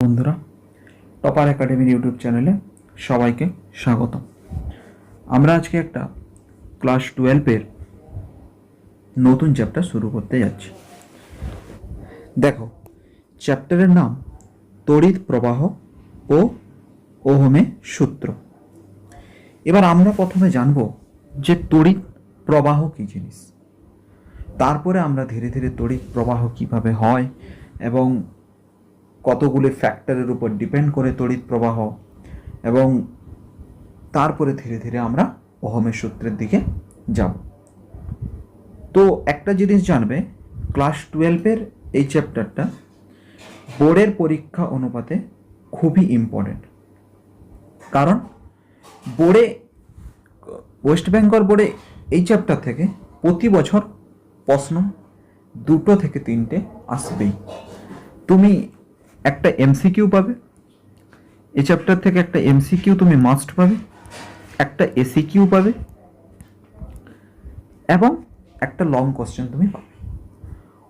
বন্ধুরা, টপার একাডেমির ইউটিউব চ্যানেলে সবাইকে স্বাগত। আমরা আজকে একটা ক্লাস 12-এর নতুন চ্যাপ্টার শুরু করতে যাচ্ছি। দেখো, চ্যাপ্টারের নাম তড়িৎ প্রবাহ ও ওহমের সূত্র। এবার আমরা প্রথমে জানব যে তড়িৎ প্রবাহ কী জিনিস, তারপরে আমরা ধীরে ধীরে তড়িৎ প্রবাহ কিভাবে হয় এবং কতগুলো ফ্যাক্টরের উপর ডিপেন্ড করে তড়িৎ প্রবাহ, এবং তারপরে ধীরে ধীরে আমরা ওহমের সূত্রের দিকে যাব। তো একটা জিনিস জানবে, ক্লাস 12-এর এই চ্যাপ্টারটা বোর্ডের পরীক্ষা অনুপাতে খুবই ইম্পর্টেন্ট। কারণ বোর্ডে, ওয়েস্ট বেঙ্গল বোর্ডে এই চ্যাপ্টার থেকে প্রতি বছর প্রশ্ন 2 থেকে 3টে আসবেই। তুমি একটা এমসিকিউ পাবে, এই চ্যাপ্টার থেকে একটা এমসিকিউ তুমি মাস্ট পাবে, একটা এসিকিউ পাবে এবং একটা লং কোশ্চেন তুমি পাবে।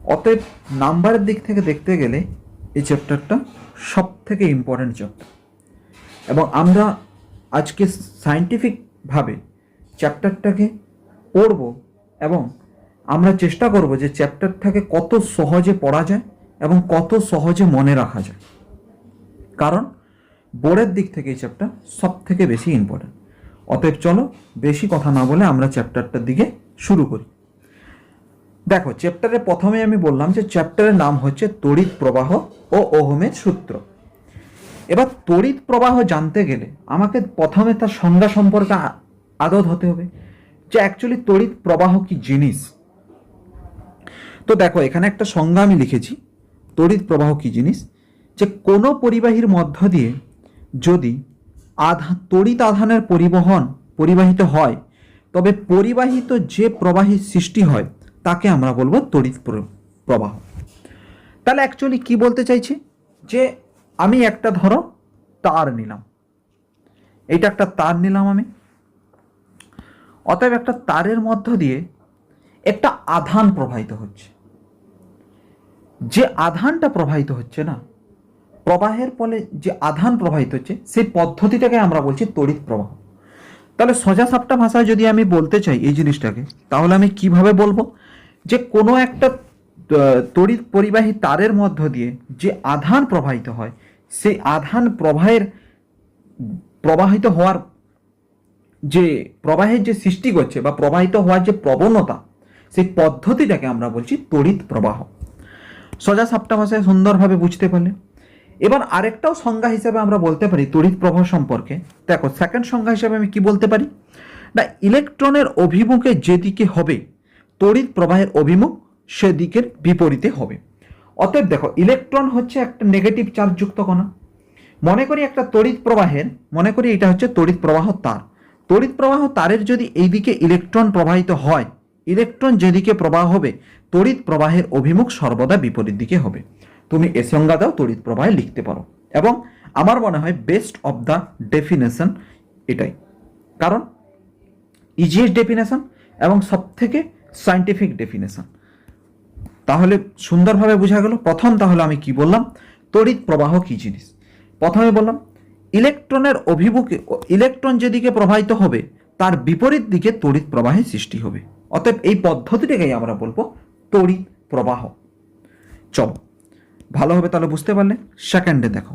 অতএব নাম্বারের দিক থেকে দেখতে গেলে এই চ্যাপ্টারটা সব থেকে ইম্পর্ট্যান্ট চ্যাপ্টার, এবং আমরা আজকে সায়েন্টিফিকভাবে চ্যাপ্টারটাকে পড়ব এবং আমরা চেষ্টা করব যে চ্যাপ্টারটাকে কত সহজে পড়া যায় এবং কত সহজে মনে রাখা যায়। কারণ বোর্ডের দিক থেকে এই চ্যাপ্টার সব থেকে বেশি ইম্পর্ট্যান্ট। অতএব চলো বেশি কথা না বলে আমরা চ্যাপ্টারটার দিকে শুরু করি। দেখো, চ্যাপ্টারের প্রথমে আমি বললাম যে চ্যাপ্টারের নাম হচ্ছে তড়িৎ প্রবাহ ও ওহমের সূত্র। এবার তড়িৎ প্রবাহ জানতে গেলে আমাকে প্রথমে তার সংজ্ঞা সম্পর্কে আদত হতে হবে যে অ্যাকচুয়ালি তড়িৎ প্রবাহ কি জিনিস। তো দেখো, এখানে একটা সংজ্ঞা আমি লিখেছি, তড়িৎ প্রবাহ কি জিনিস, যে কোনো পরিবাহীর মধ্য দিয়ে যদি তড়িৎ আধানের পরিবাহিত হয়, তবে পরিবাহিত যে প্রবাহের সৃষ্টি হয় তাকে আমরা বলবো তড়িৎ প্রবাহ। তাহলে অ্যাকচুয়ালি কি বলতে চাইছে, যে আমি একটা ধরো তার নিলাম, এইটা একটা তার নিলাম আমি, অতএব একটা তারের মধ্য দিয়ে একটা আধান প্রবাহিত হচ্ছে। যে আধানটা প্রবাহিত হচ্ছে না, প্রবাহের ফলে যে আধান প্রবাহিত হচ্ছে, সেই পদ্ধতিটাকে আমরা বলছি তড়িৎ প্রবাহ। তাহলে সোজা সাপটা ভাষায় যদি আমি বলতে চাই এই জিনিসটাকে, তাহলে আমি কিভাবে বলবো, যে কোনো একটা তড়িৎ পরিবাহী তারের মধ্য দিয়ে যে আধান প্রবাহিত হয়, সেই আধান প্রবাহিত হওয়ার যে প্রবাহের যে সৃষ্টি করছে বা প্রবাহিত হওয়ার যে প্রবণতা, সেই পদ্ধতিটাকে আমরা বলছি তড়িৎ প্রবাহ। সোজা সাপটা ভাষায় সুন্দরভাবে বুঝতে পারলে। এবার আরেকটাও সংজ্ঞা হিসেবে আমরা বলতে পারি তড়িৎ প্রবাহ সম্পর্কে। দেখো, সেকেন্ড সংজ্ঞা হিসেবে আমি কি বলতে পারি না, ইলেকট্রনের অভিমুখে যেদিকে হবে তড়িৎ প্রবাহের অভিমুখ সেদিকের বিপরীতে হবে। অতএব দেখো, ইলেকট্রন হচ্ছে একটা নেগেটিভ চার্জযুক্ত কণা। মনে করি একটা তড়িৎ প্রবাহের, মনে করি এটা হচ্ছে তড়িৎ প্রবাহ তার। তড়িৎ প্রবাহ তারের যদি এইদিকে ইলেকট্রন প্রবাহিত হয়, ইলেকট্রন যেদিকে প্রবাহ হবে তড়িৎ প্রবাহের অভিমুখ সর্বদা বিপরীত দিকে হবে। তুমি এ সংজ্ঞা দাও তড়িৎ প্রবাহে লিখতে পারো, এবং আমার মনে হয় বেস্ট অফ দ্য ডেফিনেশন এটাই, কারণ ইজিয়েস্ট ডেফিনেশন এবং সব থেকে সায়েন্টিফিক ডেফিনেশন। তাহলে সুন্দরভাবে বোঝা গেল। প্রথম তাহলে আমি কি বললাম, তড়িৎ প্রবাহ কি জিনিস। প্রথমে বললাম ইলেকট্রনের অভিমুখে, ইলেকট্রন যেদিকে প্রবাহিত হবে তার বিপরীত দিকে তড়িৎ প্রবাহের সৃষ্টি হবে। অতএব এই পদ্ধতিটাকেই আমরা বলবো তড়িৎ প্রবাহ। চলো ভালোভাবে তাহলে বুঝতে পারলে। সেকেন্ডে দেখো,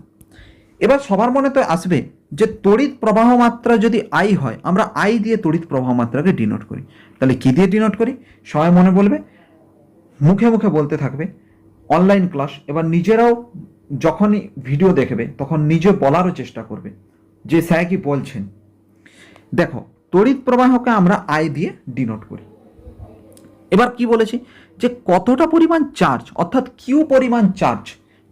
এবার সবার মনে তো আসবে যে তড়িৎ প্রবাহ মাত্রা যদি আই হয়, আমরা আই দিয়ে তড়িৎ প্রবাহ মাত্রাকে ডিনোট করি। তাহলে কি দিয়ে ডিনোট করি? সবাই মনে বলবে, মুখে মুখে বলতে থাকবে, অনলাইন ক্লাস। এবার নিজেরাও যখনই ভিডিও দেখবে তখন নিজে বলারও চেষ্টা করবে যে স্যার কি বলছেন। দেখো, তড়িৎ প্রবাহকে আমরা আই দিয়ে ডিনোট করি। এবার কি বলেছি, যে কতটা পরিমাণ চার্জ, অর্থাৎ কিউ পরিমাণ চার্জ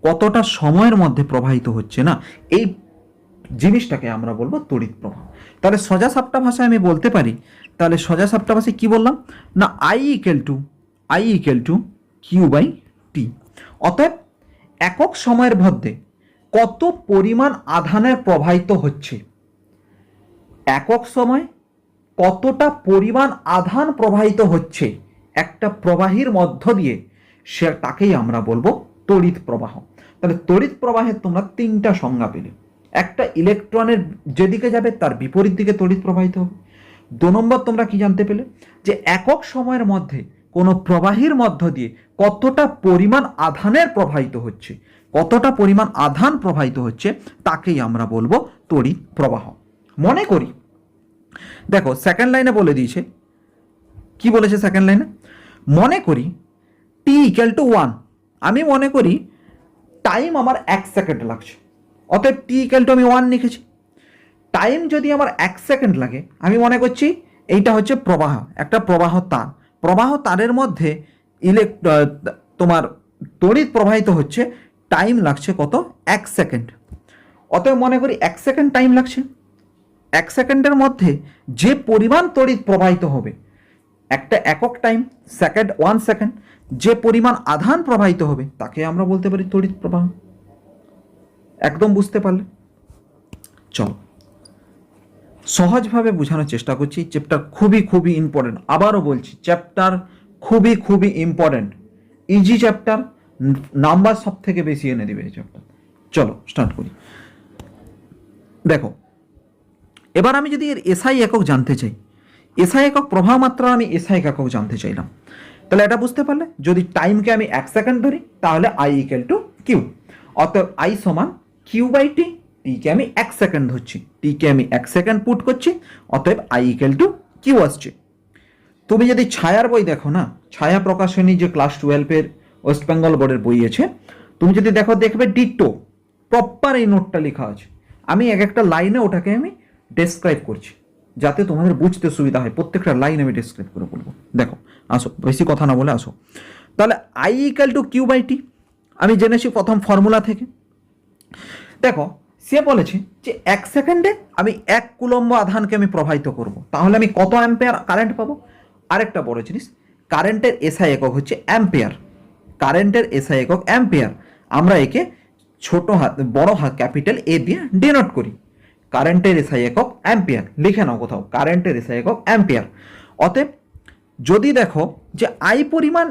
কতটা সময়ের মধ্যে প্রবাহিত হচ্ছে না, এই জিনিসটাকে আমরা বলবো তড়িৎ প্রবাহ। তাহলে সোজা সাপটা ভাষায় আমি বলতে পারি, তাহলে সোজা সাপটা ভাষায় কি বললাম না, I equal to Q by T. অতএব একক সময়ের মধ্যে কত পরিমাণ আধানের প্রবাহিত হচ্ছে, একক সময় কতটা পরিমাণ আধান প্রবাহিত হচ্ছে একটা প্রবাহীর মধ্য দিয়ে, সে তাকেই আমরা বলবো তড়িৎ প্রবাহ। তাহলে তড়িৎ প্রবাহের তোমরা তিনটা সংজ্ঞা পেলে। একটা, ইলেকট্রনের যেদিকে যাবে তার বিপরীত দিকে তড়িৎ প্রবাহিত হবে। 2 নম্বর তোমরা কি জানতে পেলে, যে একক সময়ের মধ্যে কোনো প্রবাহীর মধ্য দিয়ে কতটা পরিমাণ আধানের প্রবাহিত হচ্ছে, কতটা পরিমাণ আধান প্রবাহিত হচ্ছে তাকেই আমরা বলবো তড়িৎ প্রবাহ। মনে করি, দেখো সেকেন্ড লাইনে বলে দিয়েছে, কি বলেছে সেকেন্ড লাইনে, মনে করি টি ইকুয়াল টু 1, আমি মনে করি টাইম আমার 1 সেকেন্ড লাগছে, অতএব টি ইকুয়াল টু আমি 1 লিখেছি। টাইম যদি আমার 1 সেকেন্ড লাগে, আমি মনে করছি এইটা হচ্ছে প্রবাহ, একটা প্রবাহ তার, প্রবাহ তারের মধ্যে তোমার তড়িৎ প্রবাহিত হচ্ছে, টাইম লাগছে কত, 1 সেকেন্ড। অতএব মনে করি 1 সেকেন্ড টাইম লাগছে, 1 সেকেন্ডের মধ্যে যে পরিমাণ তড়িৎ প্রবাহিত হবে, একটা একক টাইম, সেকেন্ড 1 সেকেন্ড, যে পরিমাণ আধান প্রবাহিত হবে তাকে আমরা বলতে পারি তড়িৎ প্রবাহ। একদম বুঝতে পারলে? চলো সহজভাবে বোঝানোর চেষ্টা করছি। চ্যাপ্টার খুবই খুবই ইম্পর্টেন্ট, আবারও বলছি চ্যাপ্টার খুবই খুবই ইম্পর্টেন্ট, ইজি চ্যাপ্টার, নাম্বার সব থেকে বেশি এনে দেবে এই চ্যাপ্টার। চলো স্টার্ট করি। দেখো এবার আমি যদি এর এসআই একক জানতে চাই, এসআই একক প্রবাহ মাত্রা, আমি এসআই একক জানতে চাইলাম, তাহলে এটা বুঝতে পারলে, যদি টাইমকে আমি 1 সেকেন্ড ধরি তাহলে আই ইকুয়াল টু কিউ, অতএব আই সমান কিউ বাই টি। টিকে আমি 1 সেকেন্ড ধরছি, টিকে আমি 1 সেকেন্ড পুট করছি, অতএব আই ইকুয়াল টু কিউ আসছে। তুমি যদি ছায়ার বই দেখো না, ছায়া প্রকাশনী যে ক্লাস 12-এর ওয়েস্ট বেঙ্গল বোর্ডের বই আছে, তুমি যদি দেখো দেখবে ডিটো প্রপার এই নোটটা লেখা আছে। আমি এক একটা লাইনে ওটাকে আমি ডেসক্রাইব করছি যাতে তোমাদের বুঝতে সুবিধা হয়, প্রত্যেকটা লাইন আমি ডেসক্রাইব করে বলবো। দেখো আসো, বেশি কথা না বলে আসো। তাহলে I equal to Q by T আমি জেনেছি প্রথম ফর্মুলা থেকে। দেখো সে বলেছে যে 1 সেকেন্ডে আমি 1 কুলম্ব আধানকে আমি প্রবাহিত করব, তাহলে আমি কত অ্যাম্পিয়ার কারেন্ট পাবো। আরেকটা বড় জিনিস, কারেন্টের এসআই একক হচ্ছে অ্যাম্পিয়ার, কারেন্টের এসআই একক অ্যাম্পিয়ার। আমরা একে ছোট হাত বড় হাত ক্যাপিটাল এ দিয়ে ডিনোট করি। কারেন্টের এসআই একক অ্যাম্পিয়ার, লিখে নাও কোথাও, কারেন্টের এসআই একক অ্যাম্পিয়ার। অতএব যদি দেখো যে আই পরিমাণ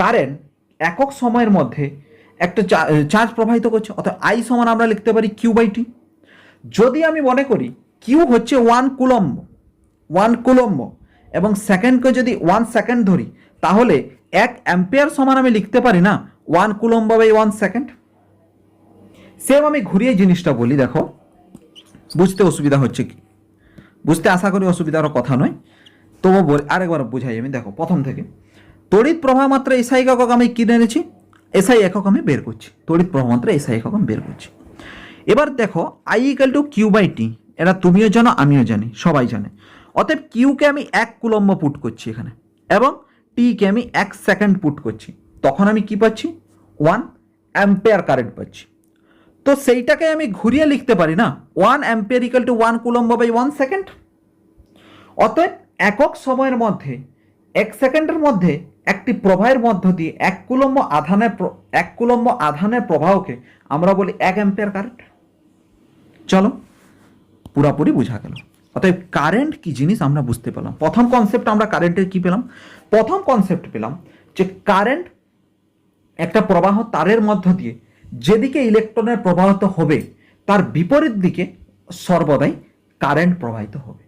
কারেন্ট একক সময়ের মধ্যে একটা চার্জ প্রবাহিত করছে, অর্থাৎ আই সমান আমরা লিখতে পারি কিউ বাই টি। যদি আমি মনে করি কিউ হচ্ছে 1 কুলম্ব, 1 কুলম্ব, এবং সেকেন্ডকে যদি 1 সেকেন্ড ধরি, তাহলে 1 অ্যাম্পিয়ার সমান আমি লিখতে পারি না 1 কুলম্ব বাই 1 সেকেন্ড। সেম আমি ঘুরিয়ে জিনিসটা বলি, দেখো বুঝতে অসুবিধা হচ্ছে কি, বুঝতে আশা করি অসুবিধার কথা নয়, তবু আরেকবার বুঝাই আমি। দেখো প্রথম থেকে, তড়িৎ প্রবাহ মাত্রা এসআই একক আমি কিনে এনেছি, এসআই একক আমি বের করছি, তড়িৎ প্রবাহ মাত্রা এসআই একক আমি বের করছি। এবার দেখো I equal to Q by T, এটা তুমিও জানো আমিও জানি, সবাই জানে। অতএব কিউকে আমি 1 কুলম্ব পুট করছি এখানে, এবং টিকে আমি 1 সেকেন্ড পুট করছি, তখন আমি কি পাচ্ছি, 1 অ্যাম্পিয়ার কারেন্ট পাচ্ছি। তো সেইটাকে আমি ঘুরিয়ে লিখতে পারি না 1 ampere equal to 1 coulomb by 1 second. অতএব একক সময়ের মধ্যে 1 সেকেন্ডের মধ্যে একটি প্রবাহের মধ্য দিয়ে 1 কুলম্ব আধানের প্রবাহকে আমরা বলি 1 অ্যাম্পিয়ার কারেন্ট। চলো পুরাপুরি বোঝা গেল। অতএব কারেন্ট কি জিনিস আমরা বুঝতে পেলাম। প্রথম কনসেপ্ট আমরা কারেন্টের কি পেলাম, প্রথম কনসেপ্ট পেলাম যে কারেন্ট একটা প্রবাহ তারের মধ্য দিয়ে যেদিকে ইলেকট্রনের প্রবাহিত হবে তার বিপরীত দিকে সর্বদাই কারেন্ট প্রবাহিত হবে।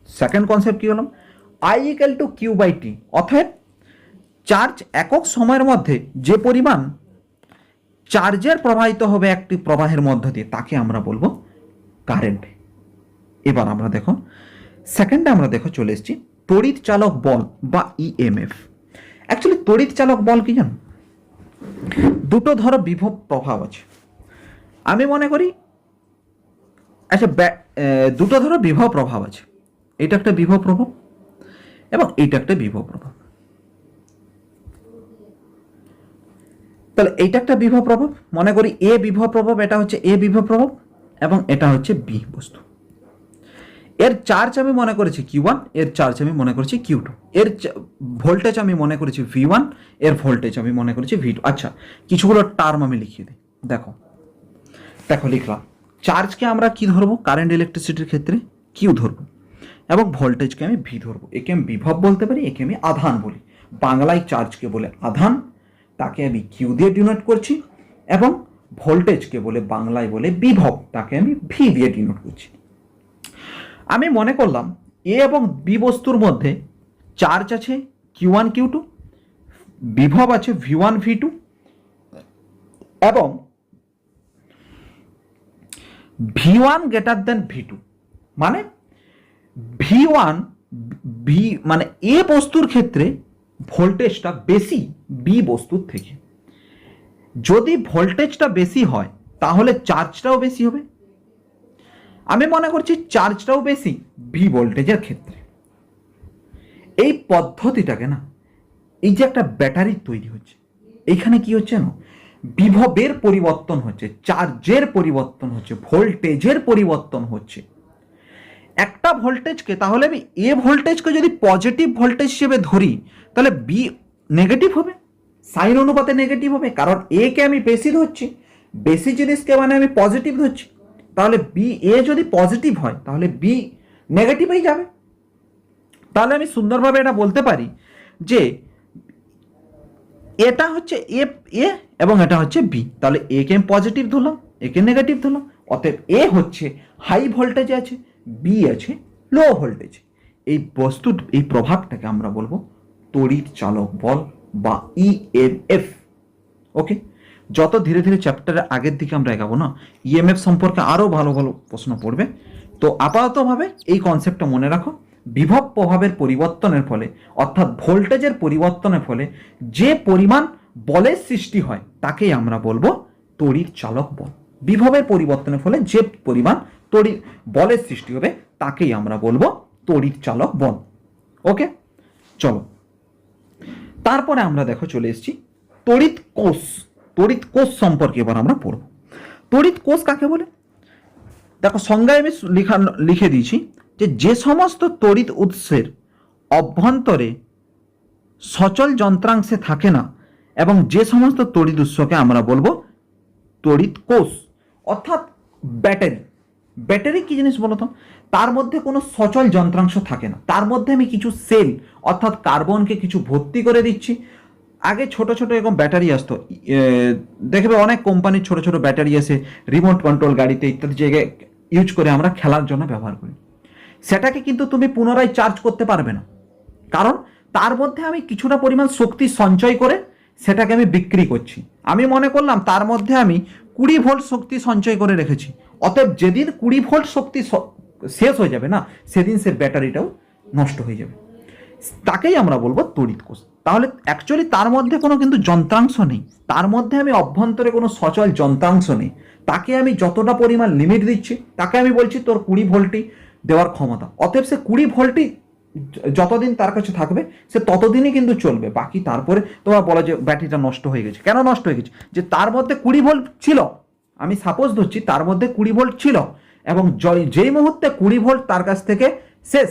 সেকেন্ড কনসেপ্ট কি হলাম, I equal to Q by T, অর্থাৎ চার্জ একক সময়ের মধ্যে যে পরিমাণ চার্জের প্রবাহিত হবে একটি প্রবাহের মধ্য দিয়ে তাকে আমরা বলবো কারেন্ট। এবার আমরা দেখো সেকেন্ডে আমরা দেখো চলে এসেছি তড়িৎ চালক বল বা ইএমএফ। অ্যাকচুয়ালি তড়িৎ চালক বল কি জানো, দুটো ধরো বিভব প্রভাব আছে, আমি মনে করি আচ্ছা দুটো ধরো বিভব প্রভাব আছে, এটা একটা বিভব প্রভাব এবং এইটা একটা বিভব প্রভাব। তাহলে এইটা একটা বিভব প্রভাব, মনে করি এ বিভব প্রভাব, এটা হচ্ছে এ বিভব প্রভাব এবং এটা হচ্ছে বি বস্তু। এর চার্জ আমি মনে করেছি Q1, এর চার্জ আমি মনে করেছি Q2, এর ভোল্টেজ আমি মনে করেছি V1, এর ভোল্টেজ আমি মনে করেছি V2। আচ্ছা কিছুগুলো টার্ম আমি লিখিয়ে দিই। দেখো দেখো লিখলাম, চার্জকে আমরা কি ধরবো, কারেন্ট ইলেকট্রিসিটির ক্ষেত্রে Q ধরবো, এবং ভোল্টেজকে আমি V ধরবো। একে আমি বিভব বলতে পারি, একে আমি আধান বলি। বাংলায় চার্জকে বলে আধান, তাকে আমি কিউ দিয়ে ডিনোট করছি, এবং ভোল্টেজকে বলে বাংলায় বলে বিভব, তাকে আমি ভি দিয়ে ডিনোট করছি। আমি মনে করলাম এ এবং বি বস্তুর মধ্যে চার্জ আছে Q1 Q2, বিভব আছে V1 V2, এবং V1 গ্রেটার দেন V2, মানে V1 বি মানে এ বস্তুর ক্ষেত্রে ভোল্টেজটা বেশি বি বস্তুর থেকে। যদি ভোল্টেজটা বেশি হয় তাহলে চার্জটাও বেশি হবে। আমি মনে করছি চার্জটাও বেশি ভি ভোল্টেজের ক্ষেত্রে। এই পদ্ধতিটাকে না, এই যে একটা ব্যাটারি তৈরি হচ্ছে, এইখানে কি হচ্ছে না, বিভবের পরিবর্তন হচ্ছে, চার্জের পরিবর্তন হচ্ছে, ভোল্টেজের পরিবর্তন হচ্ছে। একটা ভোল্টেজকে, তাহলে আমি এ ভোল্টেজকে যদি পজিটিভ ভোল্টেজ হিসেবে ধরি তাহলে বি নেগেটিভ হবে, সাইন অনুপাতে নেগেটিভ হবে, কারণ এ কে আমি বেশি ধরছি, বেশি জিনিসকে মানে আমি পজিটিভ ধরছি। তাহলে বি এ যদি পজিটিভ হয় তাহলে বি নেগেটিভেই যাবে। তাহলে আমি সুন্দরভাবে এটা বলতে পারি যে এটা হচ্ছে এ এ এবং এটা হচ্ছে বি। তাহলে এ কে আমি পজিটিভ ধরলাম, এ কে নেগেটিভ ধরলাম, অতএব এ হচ্ছে হাই ভোল্টেজে আছে, বি আছে লো ভোল্টেজ। এই বস্তুর এই প্রভাবটাকে আমরা বলবো তড়িৎ চালক বল বা ইএমএফ। ওকে, যত ধীরে ধীরে চ্যাপ্টারের আগের দিকে আমরা এগাবো না, ইএমএফ সম্পর্কে আরও ভালো ভালো প্রশ্ন পড়বে। তো আপাততভাবে এই কনসেপ্টটা মনে রাখো, বিভব প্রভাবের পরিবর্তনের ফলে অর্থাৎ ভোল্টেজের পরিবর্তনের ফলে যে পরিমাণ বলের সৃষ্টি হয় তাকেই আমরা বলবো তড়িৎ চালক বল। বিভবের পরিবর্তনের ফলে যে পরিমাণ তড়িৎ বলের সৃষ্টি হবে তাকেই আমরা বলবো তড়িৎ চালক বল। ওকে, চলো তারপরে আমরা দেখো চলে এসেছি তড়িৎ কোষ। তড়িৎ কোষ সম্পর্কে এবার আমরা পড়ব। তড়িৎ কোষ কাকে বলে? দেখো সংজ্ঞায় আমি লিখে দিয়েছি যে সমস্ত তড়িৎ উৎসের অভ্যন্তরে সচল যন্ত্রাংশে থাকে না, এবং যে সমস্ত তড়িৎ উৎসকে আমরা বলবো তড়িৎ কোষ। অর্থাৎ ব্যাটারি, ব্যাটারি কি জিনিস বলতো, তার মধ্যে কোনো সচল যন্ত্রাংশ থাকে না, তার মধ্যে আমি কিছু সেল অর্থাৎ কার্বনকে কিছু ভর্তি করে দিচ্ছি। আগে ছোট ছোট এরকম ব্যাটারি আসতো, দেখবে অনেক কোম্পানির ছোট ছোট ব্যাটারি আসে, রিমোট কন্ট্রোল গাড়িতে ইত্যাদি জায়গায় ইউজ করে আমরা খেলার জন্য ব্যবহার করি। সেটাকে কিন্তু তুমি পুনরায় চার্জ করতে পারবে না, কারণ তার মধ্যে আমি কিছুটা পরিমাণ শক্তি সঞ্চয় করে সেটাকে আমি বিক্রি করছি। আমি মনে করলাম তার মধ্যে আমি 20 ভোল্ট শক্তি সঞ্চয় করে রেখেছি, অতএব যেদিন 20 ভোল্ট শক্তি শেষ হয়ে যাবে না, সেদিন সে ব্যাটারিটাও নষ্ট হয়ে যাবে। তাকেই আমরা বলবো তড়িৎ কোষ। তাহলে অ্যাকচুয়ালি তার মধ্যে কোনো কিন্তু যন্ত্রাংশ নেই, তার মধ্যে আমি অভ্যন্তরে কোনো সচল যন্ত্রাংশ নেই, তাকে আমি যতটা পরিমাণ লিমিট দিচ্ছি তাকে আমি বলছি তোর 20 ভোল্টই দেওয়ার ক্ষমতা। অতএব সে 20 ভোল্টই যতদিন তার কাছে থাকবে সে ততদিনই কিন্তু চলবে। বাকি তারপরে তোমরা বলো যে ব্যাটারিটা নষ্ট হয়ে গেছে, কেন নষ্ট হয়ে গেছে? যে তার মধ্যে 20 ভোল্ট ছিল, আমি সাপোজ ধরছি তার মধ্যে 20 ভোল্ট ছিল, এবং যেই মুহূর্তে 20 ভোল্ট তার কাছ থেকে শেষ,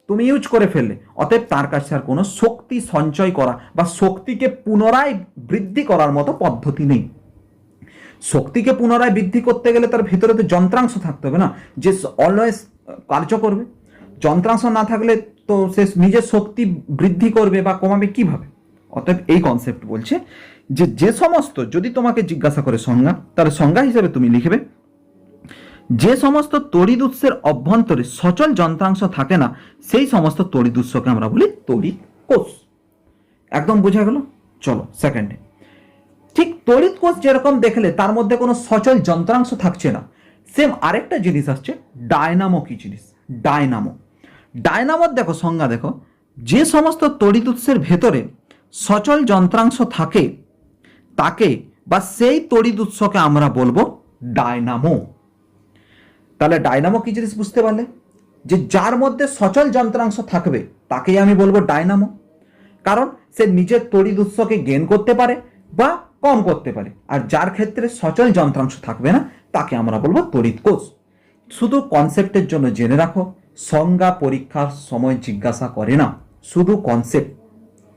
তুমি ইউজ করে ফেললে, অতএব তার কাছে আর কোনো শক্তি সঞ্চয় করা বা শক্তিকে পুনরায় বৃদ্ধি করার মতো পদ্ধতি নেই। শক্তিকে পুনরায় বৃদ্ধি করতে গেলে তার ভিতরে তো যন্ত্রাংশ থাকতে হবে না, যে অলওয়েজ কার্য করবে। যন্ত্রাংশ না থাকলে তো সে নিজের শক্তি বৃদ্ধি করবে বা কমাবে কিভাবে? অতএব এই কনসেপ্ট বলছে যে সমস্ত, যদি তোমাকে জিজ্ঞাসা করে সংজ্ঞা, তাহলে সংজ্ঞা হিসেবে তুমি লিখবে যে সমস্ত তড়িৎ উৎসের অভ্যন্তরে সচল যন্ত্রাংশ থাকে না, সেই সমস্ত তড়িৎ উৎসকে আমরা বলি তড়িৎ কোষ। একদম বোঝা গেল? চলো সেকেন্ডে। ঠিক তড়িৎ কোষ যেরকম দেখলে তার মধ্যে কোনো সচল যন্ত্রাংশ থাকছে না, সেম আরেকটা জিনিস আসছে ডায়নামো। কি জিনিস? ডায়নামো। ডায়নামোর দেখো সংজ্ঞা দেখো, যে সমস্ত তড়িৎ উৎসের ভেতরে সচল যন্ত্রাংশ থাকে তাকে বা সেই তড়িৎ উৎসকে আমরা বলবো ডায়নামো। তাহলে ডায়নামো কি জিনিস বুঝতে পারলে? যে যার মধ্যে সচল যন্ত্রাংশ থাকবে তাকেই আমি বলবো ডায়নামো, কারণ সে নিজের তড়িৎ উৎসকে গেইন করতে পারে বা কম করতে পারে। আর যার ক্ষেত্রে সচল যন্ত্রাংশ থাকবে না তাকে আমরা বলবো তড়িৎ কোষ। শুধু কনসেপ্টের জন্য জেনে রাখো, সংজ্ঞা পরীক্ষার সময় জিজ্ঞাসা করে না, শুধু কনসেপ্ট।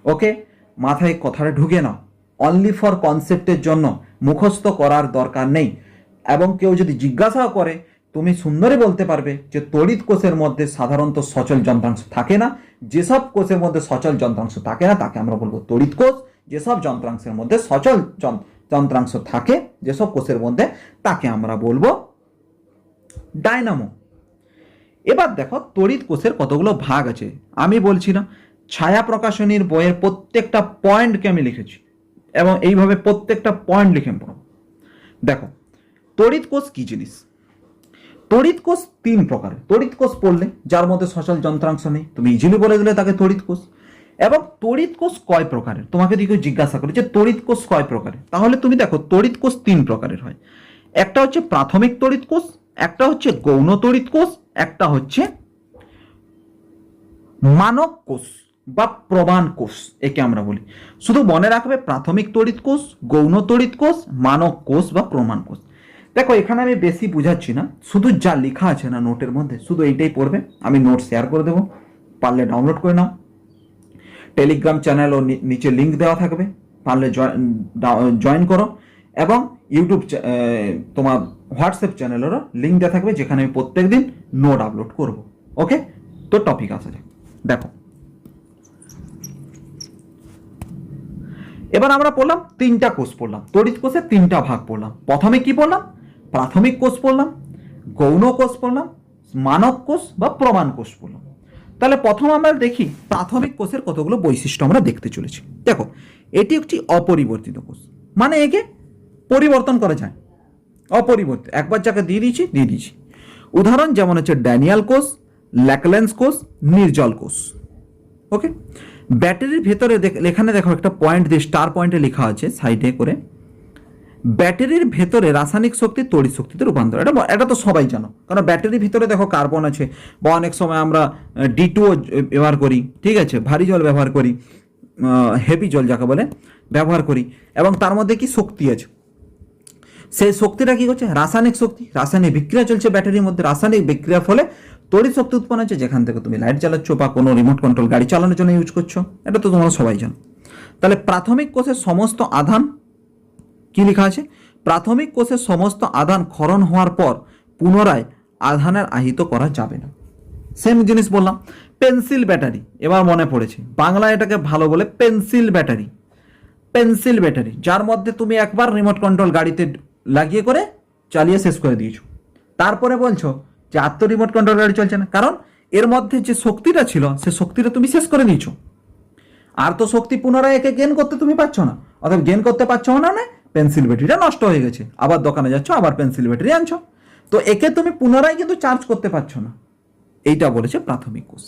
ওকে, মাথায় কথাটা ঢুকে নাও, অনলি ফর কনসেপ্টের জন্য, মুখস্থ করার দরকার নেই। এবং কেউ যদি জিজ্ঞাসাও করে তুমি সুন্দরই বলতে পারবে যে তড়িৎ কোষের মধ্যে সাধারণত সচল যন্ত্রাংশ থাকে না, যেসব কোষের মধ্যে সচল যন্ত্রাংশ থাকে না তাকে আমরা বলবো তড়িৎ কোষ, যেসব যন্ত্রাংশের মধ্যে সচল যন্ত্রাংশ থাকে, যেসব কোষের মধ্যে, তাকে আমরা বলবো ডায়নামো। এবার দেখো তড়িৎ কোষের কতগুলো ভাগ আছে। আমি বলছি না, ছায়া প্রকাশনীর বইয়ের প্রত্যেকটা পয়েন্টকে আমি লিখেছি এবং এইভাবে প্রত্যেকটা পয়েন্ট লিখে পড়ো। দেখো তড়িৎ কোষ কি জিনিস। তড়িৎ কোষ 3 প্রকারের। তড়িৎ কোষ পড়লে যার মধ্যে সচল যন্ত্রাংশ নেই, তুমি ইজিলি বলে দিলে তাকে তড়িৎ কোষ। এবং তড়িৎ কোষ কয় প্রকারের, তোমাকে যদি কেউ জিজ্ঞাসা করে যে তড়িৎ কোষ কয় প্রকারের, তাহলে তুমি দেখো তড়িৎ কোষ 3 প্রকারের হয়। একটা হচ্ছে প্রাথমিক তড়িৎ কোষ, একটা হচ্ছে গৌণ তড়িৎ কোষ, একটা হচ্ছে মানক কোষ বা প্রমাণ কোষ, একে আমরা বলি। শুধু মনে রাখবে প্রাথমিক তড়িৎ কোষ, গৌণ তড়িৎ কোষ, মানক কোষ বা প্রমাণ কোষ। দেখো এখানে আমি বেশি বুঝাচ্ছি না, শুধু যা লেখা আছে না নোটের মধ্যে শুধু এইটাই পড়বে। আমি নোট শেয়ার করে দেবো, পারলে ডাউনলোড করে নাও। টেলিগ্রাম চ্যানেল ও নিচে লিঙ্ক দেওয়া থাকবে, পারলে জয়েন করো। এবং ইউটিউব তোমার হোয়াটসঅ্যাপ চ্যানেলেরও লিঙ্ক দেওয়া থাকবে, যেখানে আমি প্রত্যেকদিন নোট আপলোড করব। ওকে, তো টপিক আসা যাক। দেখো এবার আমরা পড়লাম 3টা কোষ পড়লাম, তড়িৎ কোষের 3টা ভাগ পড়লাম। প্রথমে কি পড়লাম? প্রাথমিক কোষ পড়লাম, গৌণ কোষ পড়লাম, মানক কোষ বা প্রমাণ কোষ পড়লাম। তাহলে প্রথম আমরা দেখি প্রাথমিক কোষের কতগুলো বৈশিষ্ট্য আমরা দেখতে চলেছি। দেখো এটি একটি অপরিবর্তিত কোষ, মানে একে পরিবর্তন করা যায়, অপরিবর্তিত, একবার যাকে দিয়ে দিয়েছি। উদাহরণ যেমন হচ্ছে ড্যানিয়াল কোষ, ল্যাকলেন্স কোষ, নির্জল কোষ। ওকে, ব্যাটারির ভেতরে এখানে দেখো একটা পয়েন্ট দিয়ে স্টার পয়েন্টে লেখা আছে সাইডে করে, ব্যাটারির ভেতরে রাসায়নিক শক্তি তড়িৎ শক্তিতে রূপান্তর। এটা তো সবাই জানো, কারণ ব্যাটারির ভিতরে দেখো কার্বন আছে, বা অনেক সময় আমরা D2 ব্যবহার করি, ঠিক আছে, ভারী জল ব্যবহার করি, হেভি জল যাকে বলে ব্যবহার করি, এবং তার মধ্যে কি শক্তি আছে, সেই শক্তিটা কি করছে? রাসায়নিক শক্তি, রাসায়নিক বিক্রিয়া চলছে ব্যাটারির মধ্যে, রাসায়নিক বিক্রিয়ার ফলে তড়িৎ শক্তি উৎপন্ন হচ্ছে, যেখান থেকে তুমি লাইট চালাচ্ছ বা কোনো রিমোট কন্ট্রোল গাড়ি চালানোর জন্য ইউজ করছো। এটা তো তোমরা সবাই জানো। তাহলে প্রাথমিক কোষের সমস্ত আধান কি লেখা আছে? প্রাথমিক কোষের সমস্ত আধান ক্ষরণ হওয়ার পর পুনরায় আধানের আহিত করা যাবে না। সেম জিনিস বললাম। পেন্সিল ব্যাটারি, এবার মনে পড়েছে, বাংলায় এটাকে ভালো বলে পেন্সিল ব্যাটারি। পেন্সিল ব্যাটারি, যার মধ্যে তুমি একবার রিমোট কন্ট্রোল গাড়িতে লাগিয়ে করে চালিয়ে শেষ করে দিয়েছো, তারপরে বলছো যে আর তো রিমোট কন্ট্রোল গাড়ি চলছে না, কারণ এর মধ্যে যে শক্তিটা ছিল সে শক্তিটা তুমি শেষ করে নিয়েছো। আর তো শক্তি পুনরায় একে গেন করতে তুমি পারছো না, অর্থাৎ গেন করতে পারছো না, পেন্সিল ব্যাটারিটা নষ্ট হয়ে গেছে, আবার দোকানে যাচ্ছ আবার পেন্সিল ব্যাটারি আনছো, তো একে তুমি পুনরায় কিন্তু চার্জ করতে পারছো না। এইটা বলেছে প্রাথমিক কোষ।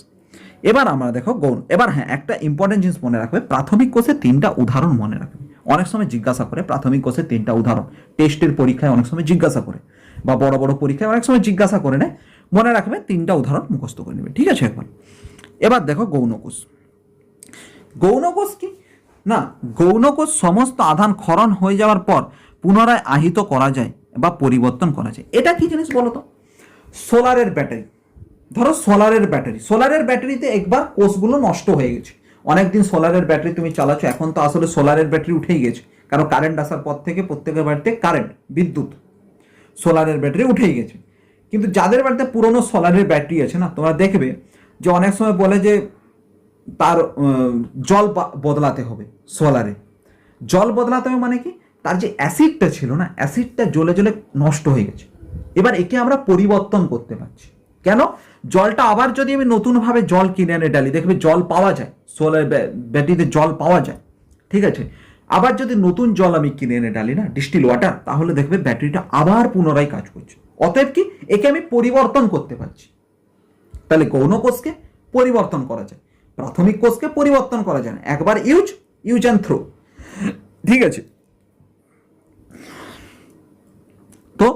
এবার আমরা দেখো গৌণ। এবার হ্যাঁ, একটা ইম্পর্টেন্ট জিনিস মনে রাখবে, প্রাথমিক কোষের 3টা উদাহরণ মনে রাখবে। অনেক সময় জিজ্ঞাসা করে প্রাথমিক কোষের 3টা উদাহরণ, টেস্টের পরীক্ষায় অনেক সময় জিজ্ঞাসা করে, বা বড় বড় পরীক্ষায় অনেক সময় জিজ্ঞাসা করে নেয়। মনে রাখবে 3টা উদাহরণ মুখস্থ করে নেবে, ঠিক আছে? এবার দেখো গৌণ কোষ। গৌণ কোষ কি না, গৌণ কোষ সমস্ত আধান ক্ষরণ হয়ে যাওয়ার পর পুনরায় আহিত করা যায় বা পরিবর্তন করা যায়। এটা কি জিনিস বলো তো? সোলারের ব্যাটারি, ধরো সোলারের ব্যাটারিতে একবার কোষগুলো নষ্ট হয়ে গেছে, অনেকদিন সোলারের ব্যাটারি তুমি চালাচ্ছ, এখন তো আসলে সোলারের ব্যাটারি উঠেই গেছে, কারণ কারেন্ট আসার পর থেকে প্রত্যেকের বাড়িতে কারেন্ট, বিদ্যুৎ, সোলারের ব্যাটারি উঠেই গেছে। কিন্তু যাদের বাড়িতে পুরনো সোলারের ব্যাটারি আছে না, তোমরা দেখবে যে অনেক সময় বলে যে তার জল বদলাতে হবে। সোলারে জল বদলাতে হবে মানে কি, তার যে অ্যাসিডটা ছিল না, অ্যাসিডটা জ্বলে জ্বলে নষ্ট হয়ে গেছে। এবার একে আমরা পরিবর্তন করতে পারছি। কেন? জলটা আবার যদি আমি নতুনভাবে জল কিনে এনে ডালি, দেখবে জল পাওয়া যায়, সোলার ব্যাটারিতে জল পাওয়া যায়, ঠিক আছে। আবার যদি নতুন জল আমি কিনে এনে ডালি না, ডিস্টিল ওয়াটার, তাহলে দেখবে ব্যাটারিটা আবার পুনরায় কাজ করছে। অতএব কি, একে আমি পরিবর্তন করতে পারছি। তাহলে গৌণ কোষকে পরিবর্তন করা যায়, প্রাথমিক কোষকে পরিবর্তন করা যায় না, একবার ইউজ অ্যান্ড থ্রো, ঠিক আছে। তো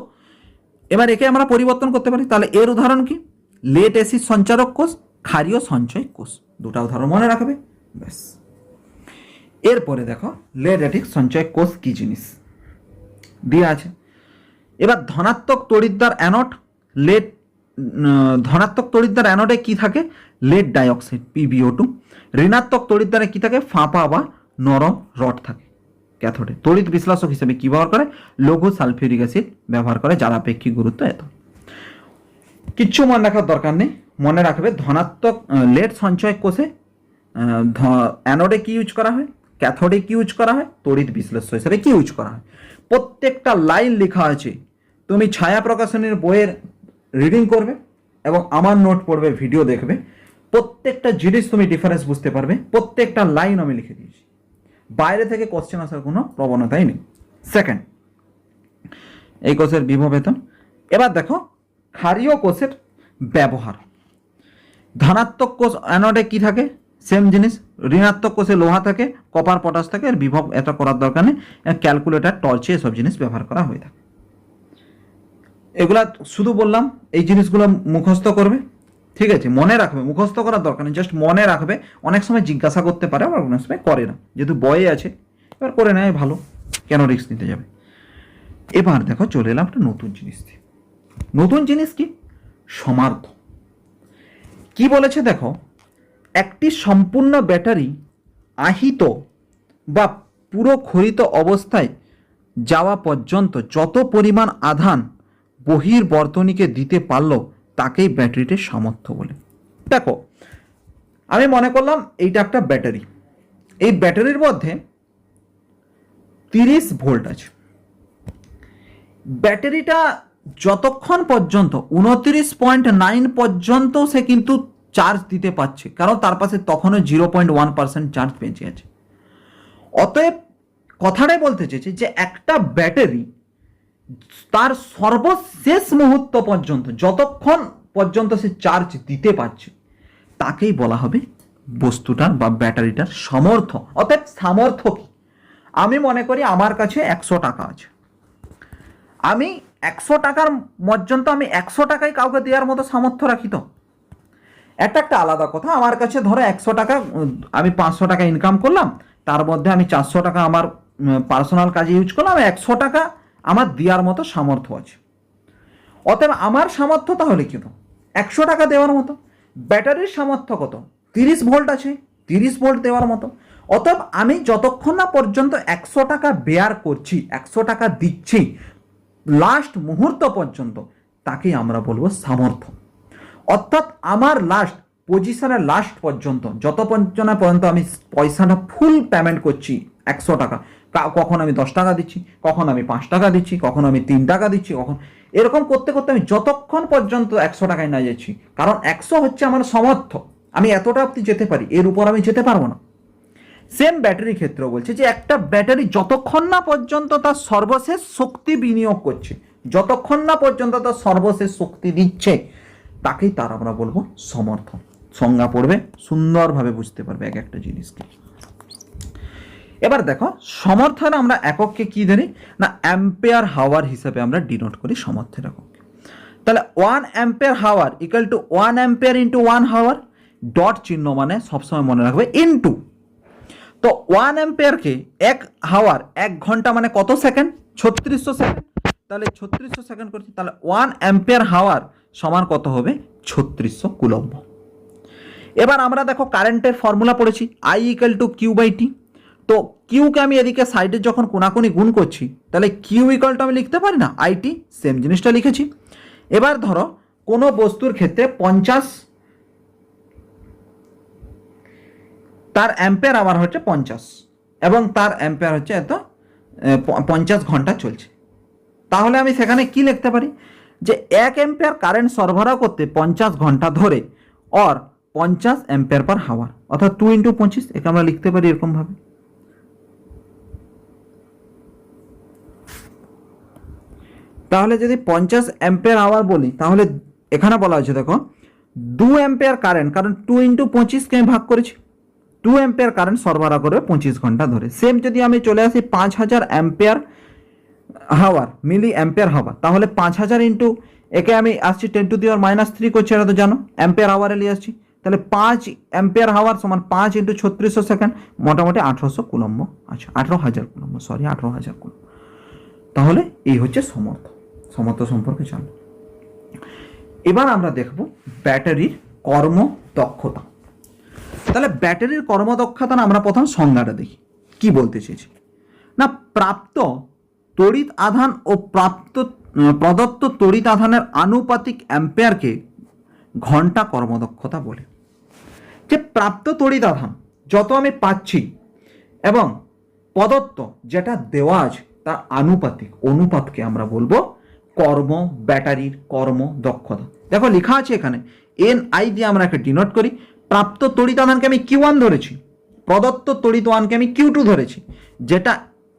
এবার একে আমরা পরিবর্তন করতে পারি। তাহলে এর উদাহরণ কি? লেট অ্যাসিড সঞ্চারক কোষ, ক্ষারীয় সঞ্চয় কোষ, 2টা উদাহরণ মনে রাখবে, ব্যাস। এরপরে দেখো লেট অ্যাসিড সঞ্চয় কোষ কি জিনিস দেওয়া আছে। এবার ধনাত্মক তড়িৎদ্বার অ্যানোড, লেড, ধনাত্মক তড়িৎদ্বার অ্যানোডে কি থাকে? Lead dioxide PbO2। ঋণাত্মক তড়িৎদ্বারে কি থাকে? ফাঁপা বা নরম রড থাকে ক্যাথোডে। তড়িৎ বিশ্লেষক হিসেবে কি ব্যবহার করে? লঘু সালফিউরিক অ্যাসিড ব্যবহার করে, যার আপেক্ষিক গুরুত্ব এত। কিচ্ছু মনে রাখার দরকার নেই, মনে রাখবে ধনাত্মক লেড সঞ্চয় কোষে অ্যানোডে কি ইউজ করা হয়? ক্যাথোডিক ইউজ করা হয়, তড়িৎ বিশ্লেষ্য হিসেবে কি ইউজ করা হয়। প্রত্যেকটা লাইন লেখা আছে, তুমি ছায়া প্রকাশনের বইয়ের রিডিং করবে এবং আমার নোট পড়বে, ভিডিও দেখবে, প্রত্যেকটা জিনিস তুমি ডিফারেন্স বুঝতে পারবে। প্রত্যেকটা লাইন আমি লিখে দিয়েছি, বাইরে থেকে কোশ্চেন আসার কোনো প্রবণতাই নেই। সেকেন্ড, এই কোষের বিভব বেতন। এবার দেখো ক্ষারীয় কোষের ব্যবহার। ধনাত্মক কোষ অ্যানোডে কি থাকে, সেম জিনিস। ঋণাত্মক কোষে লোহা থাকে, কপার পটাশ থাকে। এর বিভব এটা করার দরকার নেই, ক্যালকুলেটার টর্চে এসব জিনিস ব্যবহার করা হয়ে থাকে। এগুলা শুধু বললাম, এই জিনিসগুলো মুখস্থ করবে, ঠিক আছে, মনে রাখবে, মুখস্থ করার দরকার নেই, জাস্ট মনে রাখবে। অনেক সময় জিজ্ঞাসা করতে পারে, আবার অনেক সময় করে না, যেহেতু বয়ে আছে এবার করে নেয় ভালো, কেন রিস্ক নিতে যাবে। এবার দেখো চলে এলাম একটা নতুন জিনিস দিয়ে। নতুন জিনিস কি, সমার্থ। কি বলেছে দেখো, একটি সম্পূর্ণ ব্যাটারি আহিত বা পুরো ক্ষরিত অবস্থায় যাওয়া পর্যন্ত যত পরিমাণ আধান বহির্বর্তনীকে দিতে পারলো তাকেই ব্যাটারিটির সামর্থ্য বলে। দেখো আমি মনে করলাম এইটা একটা ব্যাটারি, এই ব্যাটারির মধ্যে 30 ভোল্ট আছে। ব্যাটারিটা যতক্ষণ পর্যন্ত 29.9 পর্যন্ত সে কিন্তু চার্জ দিতে পারছে, কারণ তার পাশে তখনও 0.1% চার্জ বেঁচে আছে। অতএব কথাটাই বলতে চেয়েছি যে একটা ব্যাটারি তার সর্বশেষ মুহূর্ত পর্যন্ত, যতক্ষণ পর্যন্ত সে চার্জ দিতে পারছে, তাকেই বলা হবে বস্তুটার বা ব্যাটারিটার সামর্থ্য। অতএব সামর্থ্য কি, আমি মনে করি আমার কাছে 100 টাকা আছে, আমি 100 টাকার পর্যন্ত আমি 100 টাকায় কাউকে দেওয়ার মতো সামর্থ্য রাখি। তো এটা একটা আলাদা কথা। আমার কাছে ধরো 100 টাকা, আমি 500 টাকা ইনকাম করলাম, তার মধ্যে আমি 400 টাকা আমার পার্সোনাল কাজে ইউজ করলাম, 100 টাকা আমার দেওয়ার মতো সামর্থ্য আছে। অতএব আমার সামর্থ্য তাহলে কি, তো 100 টাকা দেওয়ার মতো। ব্যাটারির সামর্থ্য কত, 30 ভোল্ট আছে, 30 ভোল্ট দেওয়ার মতো। অতএব আমি যতক্ষণ না পর্যন্ত 100 টাকা বেয়ার করছি, 100 টাকা দিচ্ছি লাস্ট মুহূর্ত পর্যন্ত, তাকেই আমরা বলবো সামর্থ্য। অর্থাৎ আমার লাস্ট পজিশনের লাস্ট পর্যন্ত, যত পর্যন্ত আমি পয়সাটা ফুল পেমেন্ট করছি 100 টাকা, কখন আমি 10 টাকা দিচ্ছি, কখন আমি 5 টাকা দিচ্ছি, কখন আমি 3 টাকা দিচ্ছি, কখন এরকম করতে করতে আমি যতক্ষণ পর্যন্ত 100 টাকায় না যাচ্ছি, কারণ 100 হচ্ছে আমার সামর্থ্য, আমি এতটা অবধি যেতে পারি, এর উপর আমি যেতে পারবো না। সেম ব্যাটারি ক্ষেত্রেও বলছে যে একটা ব্যাটারি যতক্ষণ না পর্যন্ত তার সর্বশেষ শক্তি বিনিয়োগ করছে, যতক্ষণ না পর্যন্ত তার সর্বশেষ শক্তি দিচ্ছে, তাকেই তার আমরা বলবো সমর্থন। সংজ্ঞা পড়বে, সুন্দরভাবে বুঝতে পারবে এক একটা জিনিসকে। এবার দেখো সমর্থন আমরা একককে কি ধরি না, অ্যাম্পিয়ার হাওয়ার হিসেবে আমরা ডিনোট করি সমর্থন একককে। তাহলে 1 অ্যাম্পিয়ার হাওয়ার ইকুয়াল টু 1 অ্যাম্পিয়ার ইন্টু 1 হাওয়ার, ডট চিহ্ন মানে সবসময় মনে রাখবে ইন্টু। তো 1 অ্যাম্পিয়ারকে 1 হাওয়ার, 1 ঘন্টা মানে কত সেকেন্ড, 3600 সেকেন্ড। তাহলে 3600 সেকেন্ড করছি, তাহলে 1 অ্যাম্পিয়ার হাওয়ার সমান কত হবে, 3600 কুলম্ব। এবার আমরা দেখো কারেন্টের ফর্মুলা পড়েছি, I equal to Q by T. তো কিউকে আমি এদিকে সাইডে যখন কোনাকুনি গুণ করছি, তাহলে কিউ ইকুয়াল টু আমি লিখতে পারি না আইটি, সেম জিনিসটা লিখেছি। এবার ধরো কোনো বস্তুর ক্ষেত্রে 50, তার অ্যাম্পিয়ার আওয়ার হচ্ছে 50 এবং তার অ্যাম্পিয়ার হচ্ছে এত 50 ঘন্টা চলছে, তাহলে আমি সেখানে কি লিখতে পারি যে 1 অ্যাম্পিয়ার কারেন্ট সরবরাহ করতে 50 ঘন্টা ধরে, और 50 অ্যাম্পিয়ার পার হাওয়ার, অর্থাৎ 2 × 25। একে আমরা লিখতে পারি এরকম ভাবে। তাহলে যদি 50 অ্যাম্পিয়ার আওয়ার বলি, তাহলে এখানে বলা হয়েছে দেখো 2 অ্যাম্পিয়ার কারেন্ট, কারণ 2 × 25 কে আমি ভাগ করেছি, 2 অ্যাম্পিয়ার কারেন্ট সরবরাহ করবে 25 ঘন্টা ধরে। সেম যদি আমি চলে আসি 5000 অ্যাম্পিয়ার হাওয়ার, মিলি অ্যাম্পিয়ার হাওয়ার, তাহলে 5000 ইন্টু, একে আমি আসছি 10⁻³ করছি, এটা তো জানো, অ্যাম্পিয়ার হাওয়ারে নিয়ে আসছি। তাহলে 5 অ্যাম্পিয়ার হাওয়ার সমান 5 × 3600 সেকেন্ড, মোটামুটি 1800 কুলম্ব। আচ্ছা 18000 কুলম্ব, সরি 18000 কুলম্ব। তাহলে এই হচ্ছে সমর্থ সম্পর্কে জানো। এবার আমরা দেখব ব্যাটারির কর্মদক্ষতা। তাহলে ব্যাটারির কর্মদক্ষতা না, আমরা প্রথম সংজ্ঞাটা দেখি কি বলতে চেয়েছি না, প্রাপ্ত তড়িৎ আধান ও প্রদত্ত তড়িৎ আধানের আনুপাতিক অ্যাম্পিয়ারকে ঘন্টা কর্মদক্ষতা বলে। যে প্রাপ্ত তড়িৎ আধান যত আমি পাচ্ছি, এবং প্রদত্ত যেটা দেওয়া আছে তার আনুপাতিক অনুপাতকে আমরা বলবো কর্ম ব্যাটারির কর্ম দক্ষতা। দেখো লেখা আছে এখানে NI দিয়ে আমরা একটা ডিনোট করি। প্রাপ্ত তড়িতাধানকে আমি Q1 ধরেছি, প্রদত্ত তড়িতাধানকে আমি Q2 ধরেছি, যেটা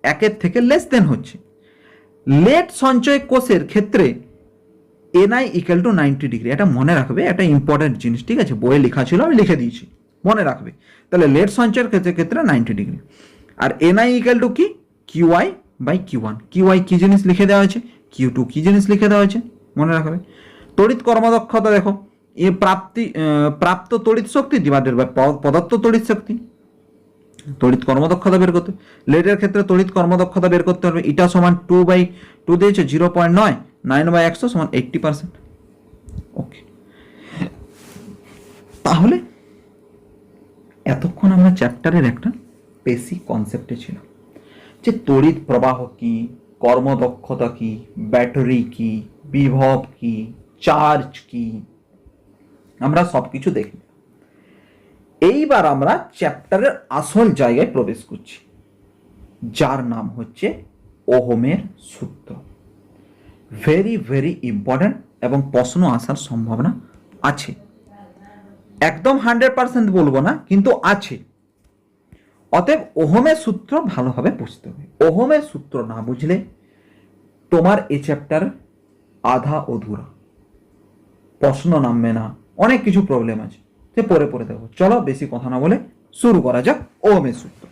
একের থেকে লেস দেন হচ্ছে। লেট সঞ্চয় কোষের ক্ষেত্রে NI ইকুয়াল টু 90 ডিগ্রি। এটা মনে রাখবে, একটা ইম্পর্টেন্ট জিনিস, ঠিক আছে? বইয়ে লেখা ছিল, আমি লিখে দিয়েছি, মনে রাখবে। তাহলে লেট সঞ্চয়ের ক্ষেত্রে 90 ডিগ্রি। আর NI ইকুয়াল টু কি? QI by Q1। QI কি জিনিস লিখে দেওয়া হয়েছে, Q2 কি জিনিস লিখে দেওয়া হয়েছে, মনে রাখবে। তড়িৎ কর্মদক্ষতা দেখো, প্রাপ্ত তড়িৎ শক্তি ডিভাইডেড বাই প্রদত্ত তড়িৎ শক্তি, তড়িৎ কর্মদক্ষতা বের করতে। লেটের ক্ষেত্রে তড়িৎ কর্মদক্ষতা বের করতে হবে। এটা সমান 2/2 দিয়েছে, 0.9, 9/100 সমান 80%। ওকে, তাহলে এতক্ষণ আমরা চ্যাপ্টারের একটা বেসিক কনসেপ্টে ছিলাম যে তড়িৎ প্রবাহ কি, কর্মদক্ষতা কি, ব্যাটারি কি, বিভব কি, চার্জ কি, আমরা সবকিছু দেখি। এইবার আমরা চ্যাপ্টারের আসল জায়গায় প্রবেশ করছি, যার নাম হচ্ছে ওহমের সূত্র। ভেরি ভেরি ইম্পর্ট্যান্ট এবং প্রশ্ন আসার সম্ভাবনা আছে, একদম 100% বলবো না, কিন্তু আছে। অতএব ওহমের সূত্র ভালোভাবে বুঝতে হবে। ওহমের সূত্র না বুঝলে তোমার এই চ্যাপ্টার আধা অধুরা, প্রশ্ন নামবে না, অনেক কিছু প্রবলেম আছে, সে পরে পরে দেখো। চলো বেশি কথা না বলে শুরু করা যাক ওহমের সূত্র।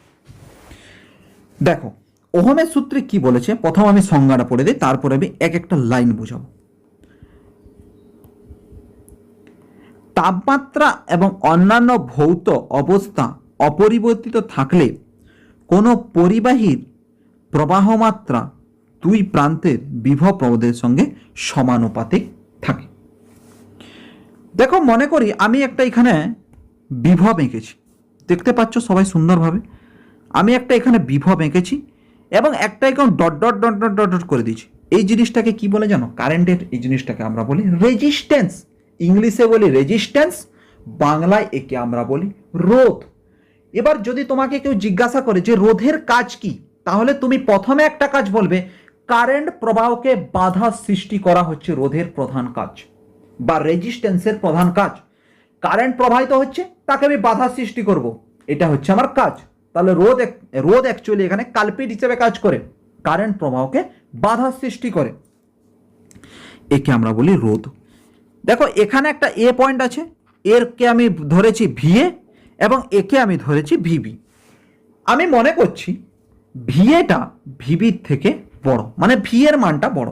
দেখো ওহমের সূত্রে কি বলেছে, প্রথম আমি সংজ্ঞাটা পড়ে দিই, তারপরে আমি এক একটা লাইন বুঝাবো। তাপমাত্রা এবং অন্যান্য ভৌত অবস্থা অপরিবর্তিত থাকলে কোনো পরিবাহীর প্রবাহ মাত্রা দুই প্রান্তের বিভব প্রবাহের সঙ্গে সমানুপাতিক থাকে। দেখো মনে করি আমি একটা এখানে বিভব এঁকেছি, দেখতে পাচ্ছ সবাই সুন্দরভাবে। আমি একটা এখানে বিভব এঁকেছি এবং একটা এখানে dot dot dot dot dot dot করে দিয়েছি। এই জিনিসটাকে কি বলে জানো? কারেন্টের এই জিনিসটাকে আমরা বলি রেজিস্ট্যান্স। ইংলিশে বলি রেজিস্ট্যান্স, বাংলায় একে আমরা বলি রোধ। এবার যদি তোমাকে কেউ জিজ্ঞাসা করে যে রোধের কাজ কি, তাহলে তুমি প্রথমে একটা কাজ বলবে, কারেন্ট প্রবাহকে বাধা সৃষ্টি করা হচ্ছে রোধের প্রধান কাজ বা রেজিস্ট্যান্সের প্রধান কাজ। কারেন্ট প্রবাহিত হচ্ছে, তাকে আমি বাধা সৃষ্টি করব, এটা হচ্ছে আমার কাজ। তাহলে রোধ অ্যাকচুয়ালি এখানে কালপিট হিসেবে কাজ করে, কারেন্ট প্রবাহকে বাধা সৃষ্টি করে, একে আমরা বলি রোধ। দেখো এখানে একটা এ পয়েন্ট আছে, এরকে আমি ধরেছি ভিএ এবং একে আমি ধরেছি ভিবি। আমি মনে করছি ভিএটা ভিবির থেকে বড়, মানে ভি এর মানটা বড়।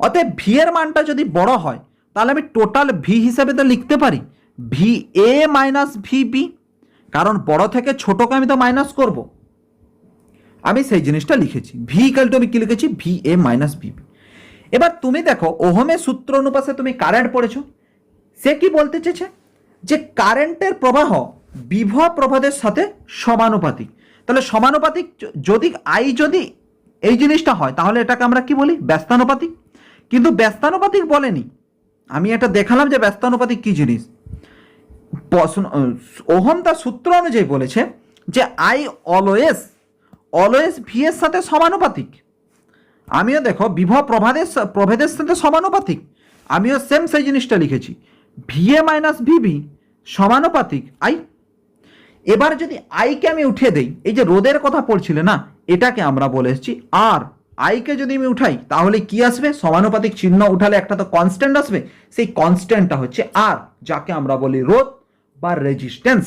অতএব ভি এর মানটা যদি বড় হয়, তাহলে আমি টোটাল ভি হিসাবে তো লিখতে পারি ভি এ মাইনাস ভিবি, কারণ বড় থেকে ছোটকে আমি তো মাইনাস করব। আমি সেই জিনিসটা লিখেছি, ভি ইকুয়াল টু আমি কি লিখেছি, ভি এ মাইনাস ভিবি। এবার তুমি দেখো ওহমের সূত্র অনুপাতে তুমি কারেন্ট পড়েছো, সে কি বলতে চেয়েছে যে কারেন্টের প্রবাহ বিভব প্রবাহের সাথে সমানুপাতিক। তাহলে সমানুপাতিক যদি আই যদি এই জিনিসটা হয়, তাহলে এটাকে আমরা কি বলি, ব্যস্তানুপাতিক। কিন্তু ব্যস্তানুপাতিক বলেনি, আমি এটা দেখালাম যে ব্যস্তানুপাতিক কি জিনিস। ওহম তার সূত্র অনুযায়ী বলেছে যে আই অলওয়েজ ভি এর সাথে সমানুপাতিক। আমিও দেখো বিভব প্রভেদের সাথে সমানুপাতিক, আমিও সেম সেই জিনিসটা লিখেছি, ভিএ মাইনাস ভিবি সমানুপাতিক আই। এবার যদি আইকে আমি উঠে দেই, এই যে রোদের কথা পড়ছিলে না, এটাকে আমরা বলে এসেছি আর। আইকে যদি আমি উঠাই তাহলে কি আসবে, সমানুপাতিক চিহ্ন উঠালে একটা তো কনস্ট্যান্ট আসবে, সেই কনস্ট্যান্টটা হচ্ছে আর, যাকে আমরা বলি রোধ বা রেজিস্ট্যান্স।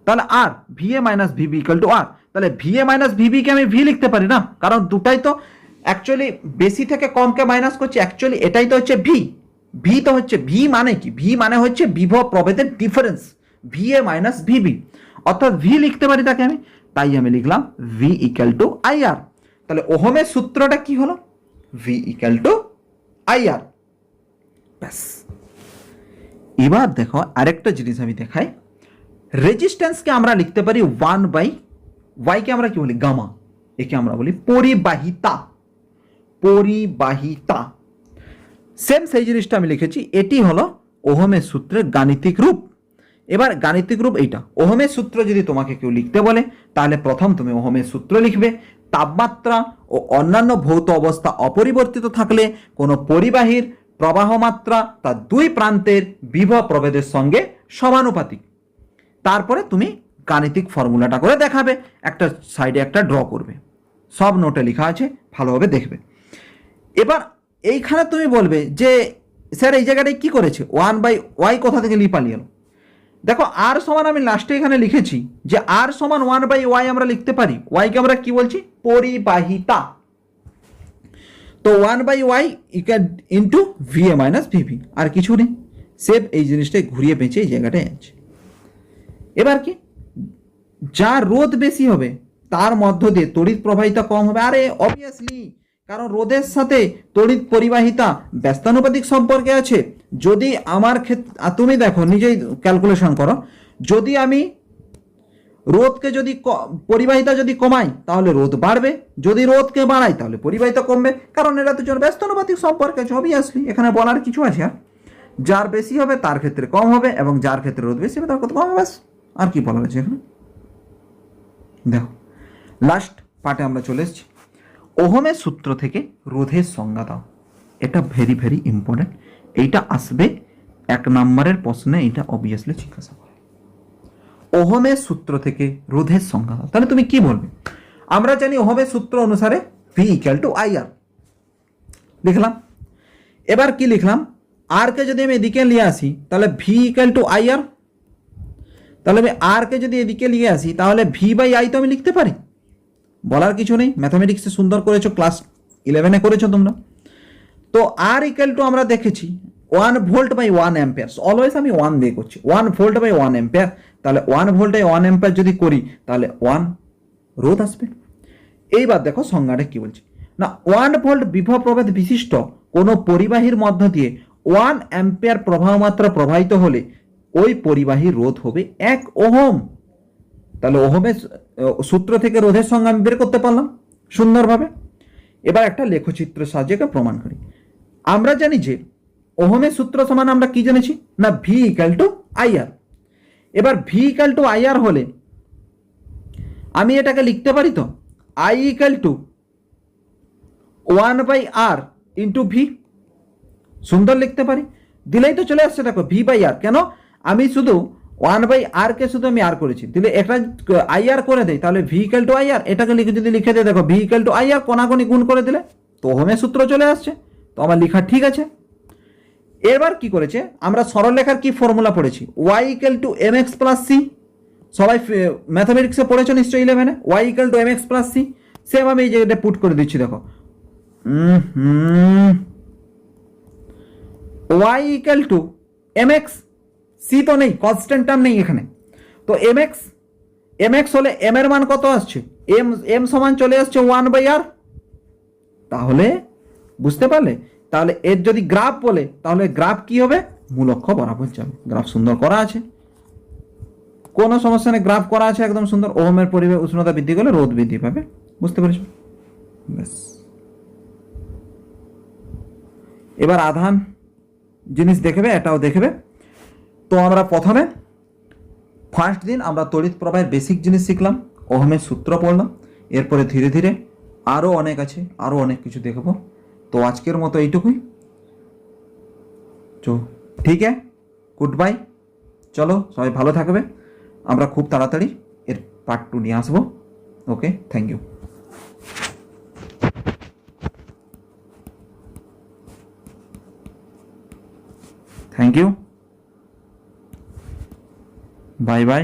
তাহলে আর VA minus VB equal to R. তাহলে ভিএ মাইনাস ভিবিকে আমি ভি লিখতে পারি না, কারণ দুটাই তো অ্যাকচুয়ালি বেশি থেকে কমকে মাইনাস করছে, অ্যাকচুয়ালি এটাই তো হচ্ছে ভি। ভি তো হচ্ছে, ভি মানে কি, ভি মানে হচ্ছে বিভব প্রভেদের ডিফারেন্স, ভিএ মাইনাস ভিবি, অর্থাৎ ভি লিখতে পারি তাকে আমি, তাই আমি লিখলাম ভি ইকুয়াল টু আই আর। তাহলে ওহমের সূত্রটা কি হলো, ভি ইকুয়াল টু আই আর। ব্যাস। এবার দেখো আরেকটা জিনিস আমি দেখাই, রেজিস্ট্যান্সকে আমরা লিখতে পারি 1/y কে আমরা কি বলি, গামা, একে আমরা বলি পরিবাহিতা। পরিবাহিতা সেম সেই জিনিসটা আমি লিখেছি, এটি হলো ওহমের সূত্রের গাণিতিক রূপ। এবার গাণিতিক রূপ এইটা। ওহমের সূত্র যদি তোমাকে কেউ লিখতে বলে তাহলে প্রথম তুমি ওহমের সূত্র লিখবে। তাপমাত্রা ও অন্যান্য ভৌত অবস্থা অপরিবর্তিত থাকলে কোনো পরিবাহীর প্রবাহ মাত্রা তার দুই প্রান্তের বিভব প্রভেদের সঙ্গে সমানুপাতিক। তারপরে তুমি গাণিতিক ফর্মুলাটা করে দেখাবে, একটা সাইডে একটা ড্র করবে, সব নোটে লেখা আছে, ভালোভাবে দেখবে। এবার এইখানে তুমি বলবে যে স্যার এই জায়গাটায় কি করেছে, 1/y কোথা থেকে পালিয়ে এলো। দেখো আর সমান আমি লাস্টে এখানে লিখেছি যে আর সমান 1/y আমরা লিখতে পারি। ওয়াইকে আমরা কি বলছি, পরিবাহিতা। তো 1/y equal into VA minus VB, আর কিছু নেই। সেভ এই জিনিসটাই ঘুরিয়ে পেঁচে এই জায়গাটায় আছে। এবার কি, যার রোধ বেশি হবে তার মধ্য দিয়ে তড়িৎ প্রবাহিতা কম হবে। আরে অবভিয়াসলি, কারণ রোধের সাথে তড়িৎ পরিবাহিতা ব্যস্তানুপাতিক সম্পর্কে আছে। যদি আমার ক্ষেত্রে তুমি দেখো নিজেই ক্যালকুলেশন করো, যদি আমি রোধকে যদি পরিবাহিতা যদি কমাই তাহলে রোধ বাড়বে, যদি রোধকে বাড়াই তাহলে পরিবাহিতা কমবে, কারণ এরা দুজন ব্যস্তানুপাতিক সম্পর্কে আছে। অবভিয়াসলি এখানে বলার কিছু আছে, যার বেশি হবে তার ক্ষেত্রে কম হবে, এবং যার ক্ষেত্রে রোধ বেশি হবে তার ক্ষেত্রে কম হবে, ব্যাস। আর কি বলা হয়েছে এখানে দেখো, লাস্ট পার্টে আমরা চলে এসেছি। ওহমের সূত্র থেকে রোধের সংজ্ঞা দাও। এটা ভেরি ভেরি ইম্পর্টেন্ট, এইটা আসবে 1 নম্বরের প্রশ্নে, এটা অবভিয়াসলি জিজ্ঞাসা করে। ওহমের সূত্র থেকে রোধের সংজ্ঞা দাও, তাহলে তুমি কি বলবে? আমরা জানি ওহমের সূত্র অনুসারে V = IR লিখলাম। এবার কি লিখলাম, আর কে যদি আমি এদিকে নিয়ে আসি তাহলে V = IR। তাহলে আমি আর কে যদি এদিকে নিয়ে আসি তাহলে V/I তো আমি লিখতে পারি, বলার কিছু নেই। ম্যাথামেটিক্সে সুন্দর করেছো, ক্লাস 11-এ করেছো তোমরা। তো আর = আমরা দেখেছি 1 ভোল্ট/1 অ্যাম্পিয়ার। অলওয়েজ আমি 1 দিয়ে করছি, 1 ভোল্ট/1 অ্যাম্পিয়ার। তাহলে 1 ভোল্ট/1 অ্যাম্পিয়ার যদি করি তাহলে 1 রোধ আসবে। এইবার দেখো সংজ্ঞাটা কি বলছে না, 1 ভোল্ট বিভব প্রভেদ বিশিষ্ট কোনো পরিবাহীর মধ্য দিয়ে 1 অ্যাম্পিয়ার প্রবাহ মাত্রা প্রবাহিত হলে ওই পরিবাহীর রোধ হবে 1 ওহম। তাহলে ওহমের সূত্র থেকে রোধের সংজ্ঞা আমি বের করতে পারলাম সুন্দরভাবে। এবার একটা লেখচিত্র সাহায্যে প্রমাণ করি। আমরা জানি যে ওহমের সূত্র সমান আমরা কি জেনেছি না, V = IR। এবার V = IR হলে আমি এটাকে লিখতে পারি তো I = 1/R × V, সুন্দর লিখতে পারি। দিলেই তো চলে আসছে দেখো V/R। কেন, আমি শুধু 1/R কে শুধু আমি আর করেছি, দিলে এটা IR করে দেয়, তাহলে V = IR। এটাকে যদি লিখে দেয় দেখো V = IR, কোনাকুনি গুণ করে দিলে তো ওহমের সূত্র চলে আসছে। তো আমার লেখা ঠিক আছে। এবার কি করেছে, আমরা সরলরেখার কি ফর্মুলা পড়েছি, Y = mx + c। সবাই ম্যাথামেটিক্সে পড়েছো নিশ্চয়ই 11-এ, Y = mx + c। সেম আমি এই জায়গাটা পুট করে দিচ্ছি দেখো, Y = mx, c তো নেই, কনস্ট্যান্ট টার্ম নেই এখানে। তো mx হলে m এর মান কত আসছে, m সমান চলে আসছে 1/R। তাহলে বুঝতে পারলে, তাহলে এর যদি গ্রাফ বলে তাহলে গ্রাফ কি হবে, মূল অক্ষ বরাবর যাবে। গ্রাফ সুন্দর করা আছে, কোনো সমস্যা নেই, গ্রাফ করা আছে একদম সুন্দর। ওহমের পরিবেশ উষ্ণতা বৃদ্ধি করলে রোধ বৃদ্ধি পাবে, বুঝতে পেরেছ? ব্যাস। এবার আধান জিনিস দেখবে, এটাও দেখবে। তো আমরা প্রথমে ফার্স্ট দিন আমরা তড়িৎ প্রবাহের বেসিক জিনিস শিখলাম, ওহমের সূত্র পড়লাম। এরপরে ধীরে ধীরে আরও অনেক আছে, আরও অনেক কিছু দেখব। তো আজকের মতো এইটুকুই। ঠিক আছে, গুড বাই। চলো সবাই ভালো থাকবে, আমরা খুব তাড়াতাড়ি এর পার্ট 2 নিয়ে আসবো। Okay, thank you. Thank you, bye by.